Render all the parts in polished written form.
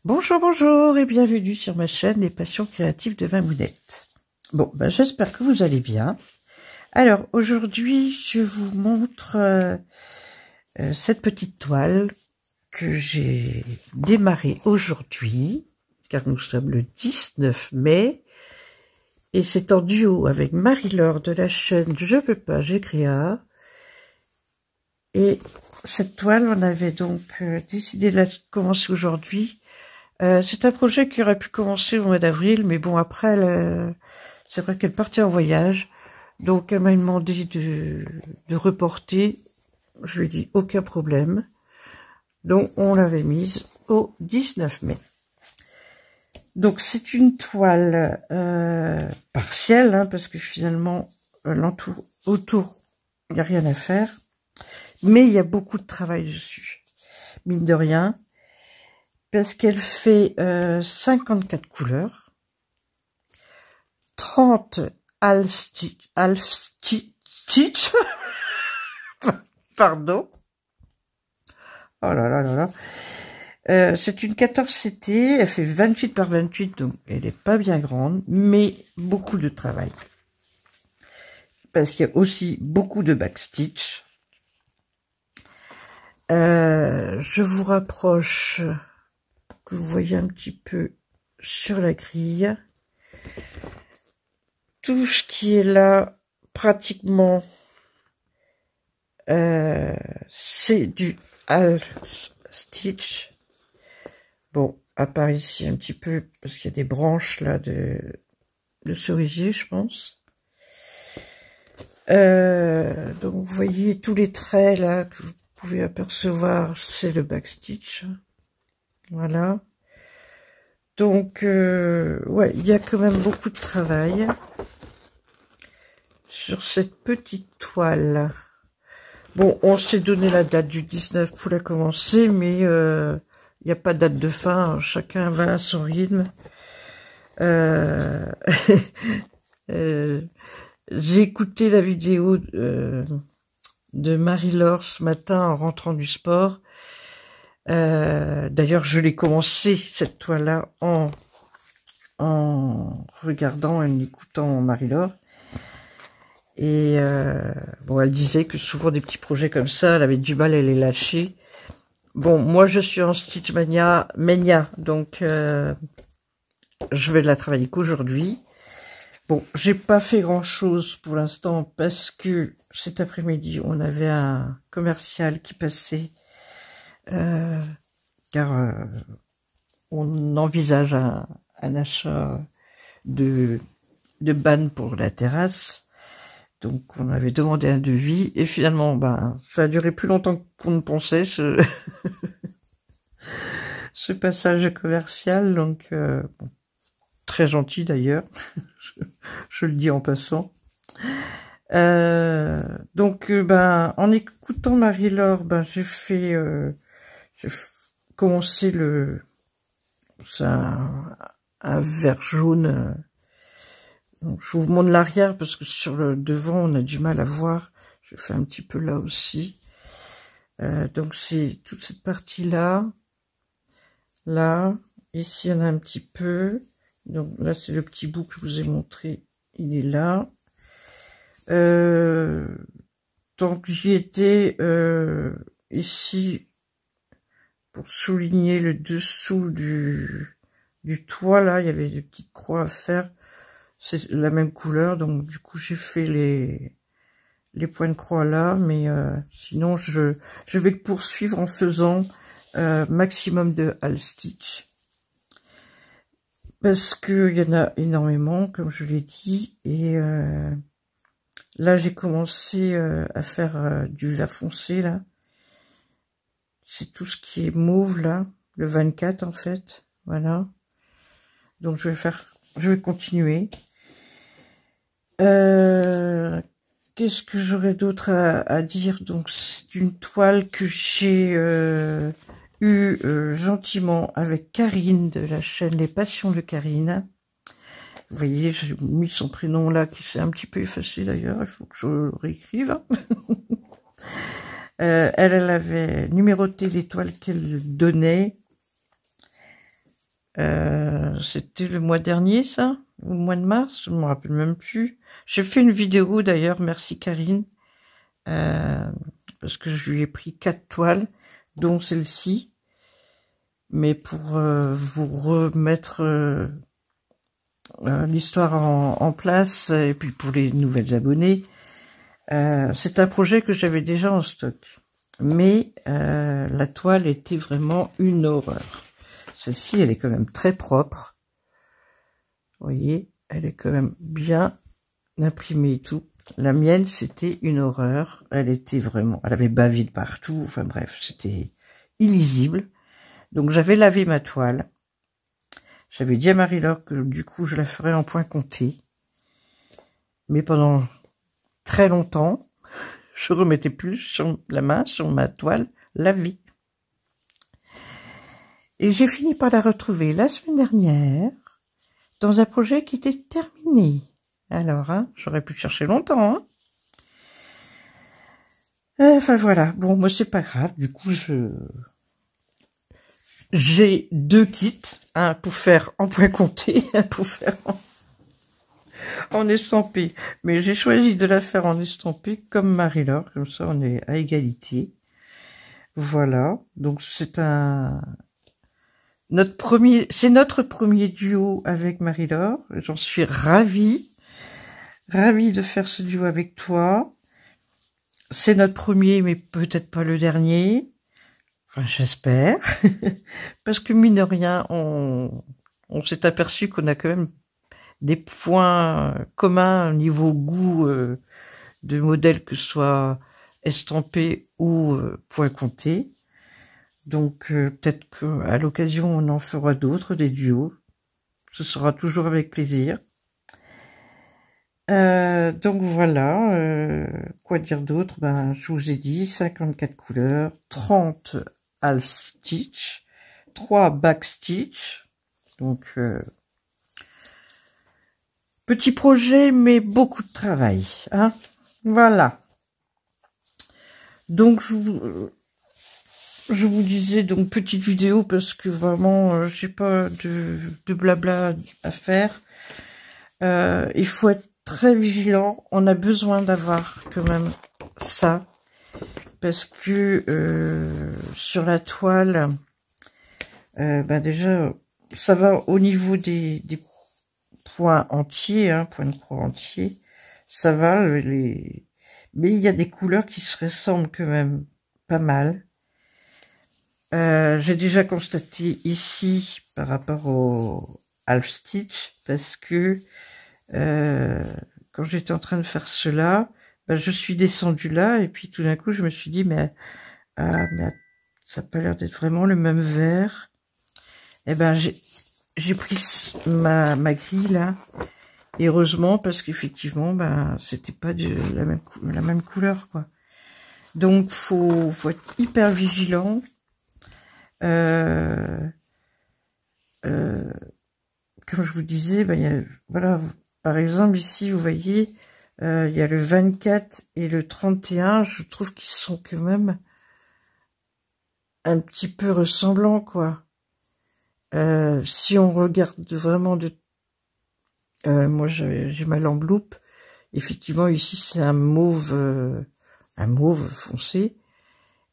Bonjour, bonjour et bienvenue sur ma chaîne Les Passions Créatives de Mamounette. Bon, j'espère que vous allez bien. Alors, aujourd'hui, je vous montre cette petite toile que j'ai démarrée aujourd'hui, car nous sommes le 19 mai, et c'est en duo avec Marie-Laure de la chaîne Je peux pas, j'ai créa. Et cette toile, on avait donc décidé de la commencer aujourd'hui. C'est un projet qui aurait pu commencer au mois d'avril, mais bon, après, c'est vrai qu'elle partait en voyage, donc elle m'a demandé de reporter. Je lui ai dit aucun problème, donc on l'avait mise au 19 mai. Donc c'est une toile partielle, hein, parce que finalement, autour, il n'y a rien à faire, mais il y a beaucoup de travail dessus, mine de rien. Parce qu'elle fait 54 couleurs, 30 half stitch, pardon, oh là là là là, c'est une 14 CT, elle fait 28 par 28, donc elle n'est pas bien grande, mais beaucoup de travail. Parce qu'il y a aussi beaucoup de backstitch. Je vous rapproche... que vous voyez un petit peu sur la grille. Tout ce qui est là, pratiquement, c'est du half stitch. Bon, à part ici un petit peu, parce qu'il y a des branches là de cerisier, je pense. Donc vous voyez tous les traits là que vous pouvez apercevoir, c'est le backstitch. Voilà. Donc, ouais, il y a quand même beaucoup de travail sur cette petite toile. Bon, on s'est donné la date du 19 pour la commencer, mais il n'y a pas de date de fin. Chacun va à son rythme. J'ai écouté la vidéo de Marie-Laure ce matin en rentrant du sport. D'ailleurs, je l'ai commencé, cette toile-là, en regardant et en écoutant Marie-Laure. Et bon, elle disait que souvent des petits projets comme ça, elle avait du mal à les lâcher. Bon, moi, je suis en Stitch Mania, donc je vais la travailler qu'aujourd'hui. Bon, j'ai pas fait grand-chose pour l'instant parce que cet après-midi, on avait un commercial qui passait... car on envisage un achat de bannes pour la terrasse, donc on avait demandé un devis et finalement ça a duré plus longtemps qu'on ne pensait ce passage commercial, donc bon, très gentil d'ailleurs, je le dis en passant. Donc en écoutant Marie-Laure, j'ai commencé un vert jaune. Donc je vous montre l'arrière parce que sur le devant on a du mal à voir. Je fais un petit peu là aussi. Donc c'est toute cette partie là. Là, ici il y en a un petit peu. Donc là c'est le petit bout que je vous ai montré. Il est là. Donc j'y étais ici pour souligner le dessous du toit là, il y avait des petites croix à faire. C'est la même couleur, donc du coup j'ai fait les points de croix là, mais sinon je vais poursuivre en faisant maximum de half stitch. Parce que il y en a énormément, comme je l'ai dit, et là j'ai commencé à faire du vert foncé là. C'est tout ce qui est mauve là, le 24 en fait, voilà. Donc je vais faire je vais continuer. Qu'est-ce que j'aurais d'autre à dire? Donc, c'est une toile que j'ai eue gentiment avec Karine de la chaîne Les Passions de Karine. Vous voyez, j'ai mis son prénom là, qui s'est un petit peu effacé d'ailleurs, il faut que je le réécrive. Elle avait numéroté les toiles qu'elle donnait. C'était le mois dernier, ça? Ou le mois de mars? Je me rappelle même plus. J'ai fait une vidéo d'ailleurs, merci Karine, parce que je lui ai pris 4 toiles, dont celle-ci. Mais pour vous remettre l'histoire en place, et puis pour les nouvelles abonnées, c'est un projet que j'avais déjà en stock. Mais la toile était vraiment une horreur. Celle-ci, elle est quand même très propre. Vous voyez, elle est quand même bien imprimée et tout. La mienne, c'était une horreur. Elle était vraiment... Elle avait bavé de partout. Enfin bref, c'était illisible. Donc j'avais lavé ma toile. J'avais dit à Marie-Laure que du coup, je la ferais en point compté. Mais pendant très longtemps, je remettais plus sur la main, sur ma toile, lavée. Et j'ai fini par la retrouver la semaine dernière dans un projet qui était terminé. Alors, hein, j'aurais pu chercher longtemps. Hein. Enfin voilà, bon, moi c'est pas grave. Du coup, j'ai 2 kits, un pour faire en point compté, un pour faire en estampé. Mais j'ai choisi de la faire en estampé comme Marie-Laure, comme ça on est à égalité. Voilà, donc c'est notre premier duo avec Marie-Laure. J'en suis ravie de faire ce duo avec toi. C'est notre premier, mais peut-être pas le dernier. Enfin, j'espère. Parce que mine de rien, on s'est aperçu qu'on a quand même des points communs au niveau goût de modèle, que ce soit estampé ou point compté. Donc peut-être qu'à l'occasion, on en fera d'autres, des duos. Ce sera toujours avec plaisir. Donc voilà, quoi dire d'autre? Ben, je vous ai dit, 54 couleurs, 30 half stitch, 3 back stitch. Donc, petit projet, mais beaucoup de travail. Hein, voilà. Donc, je vous disais, donc, petite vidéo, parce que vraiment, j'ai pas de blabla à faire. Il faut être très vigilant, on a besoin d'avoir quand même ça, parce que sur la toile, bah déjà, ça va au niveau des points entiers, hein, points de croix entiers, ça va, mais il y a des couleurs qui se ressemblent quand même pas mal. J'ai déjà constaté ici, par rapport au half stitch, parce que quand j'étais en train de faire cela, ben, je suis descendue là, et puis tout d'un coup, je me suis dit, mais ça n'a pas l'air d'être vraiment le même vert. Et ben, j'ai pris ma grille là, et heureusement, parce qu'effectivement, ben, c'était pas la même couleur, quoi. Donc, faut être hyper vigilant. Comme je vous disais, ben, voilà, par exemple, ici, vous voyez, il y a le 24 et le 31, je trouve qu'ils sont quand même un petit peu ressemblants, quoi. Si on regarde vraiment moi, j'ai ma lampe loupe. Effectivement, ici, c'est un mauve foncé.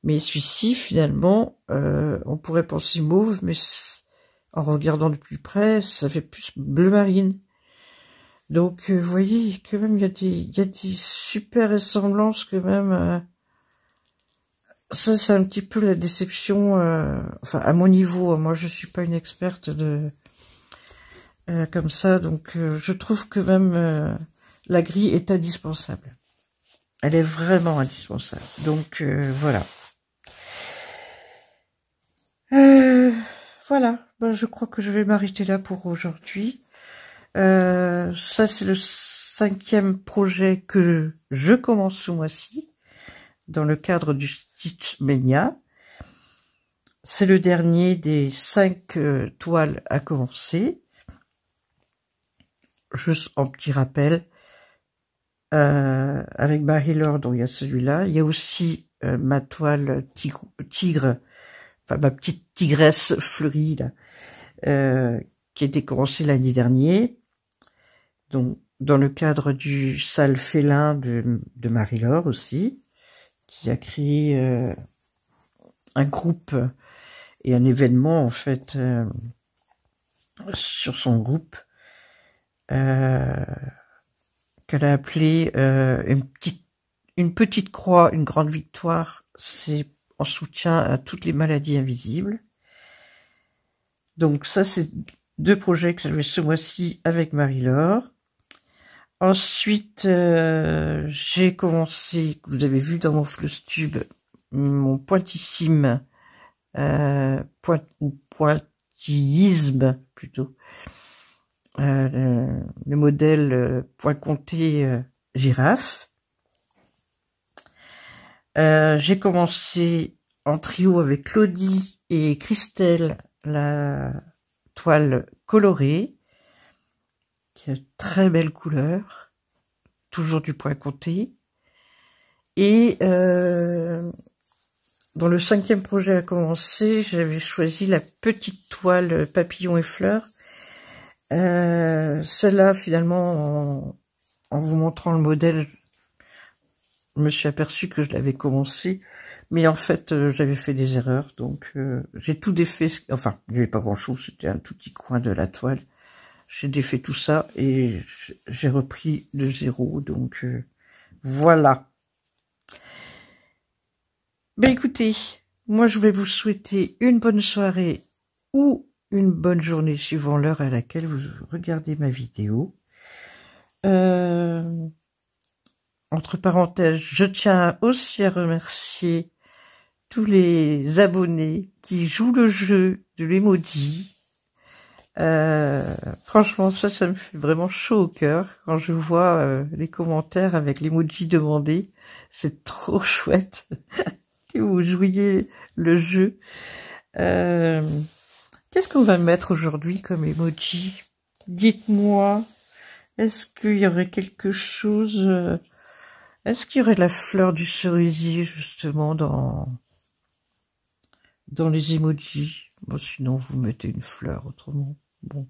Mais celui-ci, finalement, on pourrait penser mauve, mais en regardant de plus près, ça fait plus bleu marine. Donc, vous voyez, quand même, il y a des super ressemblances, quand même. Ça, c'est un petit peu la déception, enfin, à mon niveau. Moi, je suis pas une experte comme ça, donc je trouve que même la grille est indispensable. Elle est vraiment indispensable. Donc, voilà. Voilà, ben, je crois que je vais m'arrêter là pour aujourd'hui. Ça, c'est le 5e projet que je commence ce mois-ci, dans le cadre du Stitch Mania. C'est le dernier des 5 toiles à commencer. Juste en petit rappel, avec Barry Lord, il y a celui-là. Il y a aussi ma toile tigre, enfin ma petite tigresse fleurie, là, qui a été commencée l'année dernière. Donc, dans le cadre du Sale Félin de Marie-Laure aussi, qui a créé un groupe et un événement, en fait, sur son groupe, qu'elle a appelé une petite croix, une grande victoire. C'est en soutien à toutes les maladies invisibles. Donc ça, c'est 2 projets que j'avais ce mois-ci avec Marie-Laure. Ensuite, j'ai commencé, vous avez vu dans mon Flostube, mon pointissime, pointillisme plutôt, le modèle point compté girafe. J'ai commencé en trio avec Claudie et Christelle, la toile colorée, qui a de très belles couleurs, toujours du point compté. Et dans le 5e projet à commencer, j'avais choisi la petite toile papillon et fleurs. Celle-là, finalement, en vous montrant le modèle, je me suis aperçu que je l'avais commencé, mais en fait, j'avais fait des erreurs, donc j'ai tout défait. Enfin, il n'y avait pas grand-chose, c'était un tout petit coin de la toile. J'ai défait tout ça et j'ai repris de zéro, donc voilà. Ben écoutez, moi je vais vous souhaiter une bonne soirée ou une bonne journée suivant l'heure à laquelle vous regardez ma vidéo. Entre parenthèses, je tiens aussi à remercier tous les abonnés qui jouent le jeu de l'emoji. Franchement, ça me fait vraiment chaud au cœur quand je vois les commentaires avec l'emoji demandé. C'est trop chouette que vous jouiez le jeu. Qu'est-ce qu'on va mettre aujourd'hui comme emoji? Dites-moi, est-ce qu'il y aurait quelque chose... est-ce qu'il y aurait de la fleur du cerisier, justement, dans les emojis? Bon, sinon, vous mettez une fleur, autrement. Bon.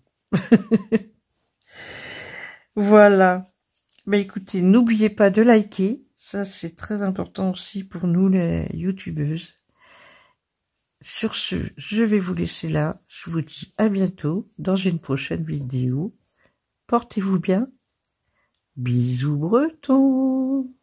Voilà. Mais écoutez, n'oubliez pas de liker. Ça, c'est très important aussi pour nous, les youtubeuses. Sur ce, je vais vous laisser là. Je vous dis à bientôt dans une prochaine vidéo. Portez-vous bien. Bisous bretons.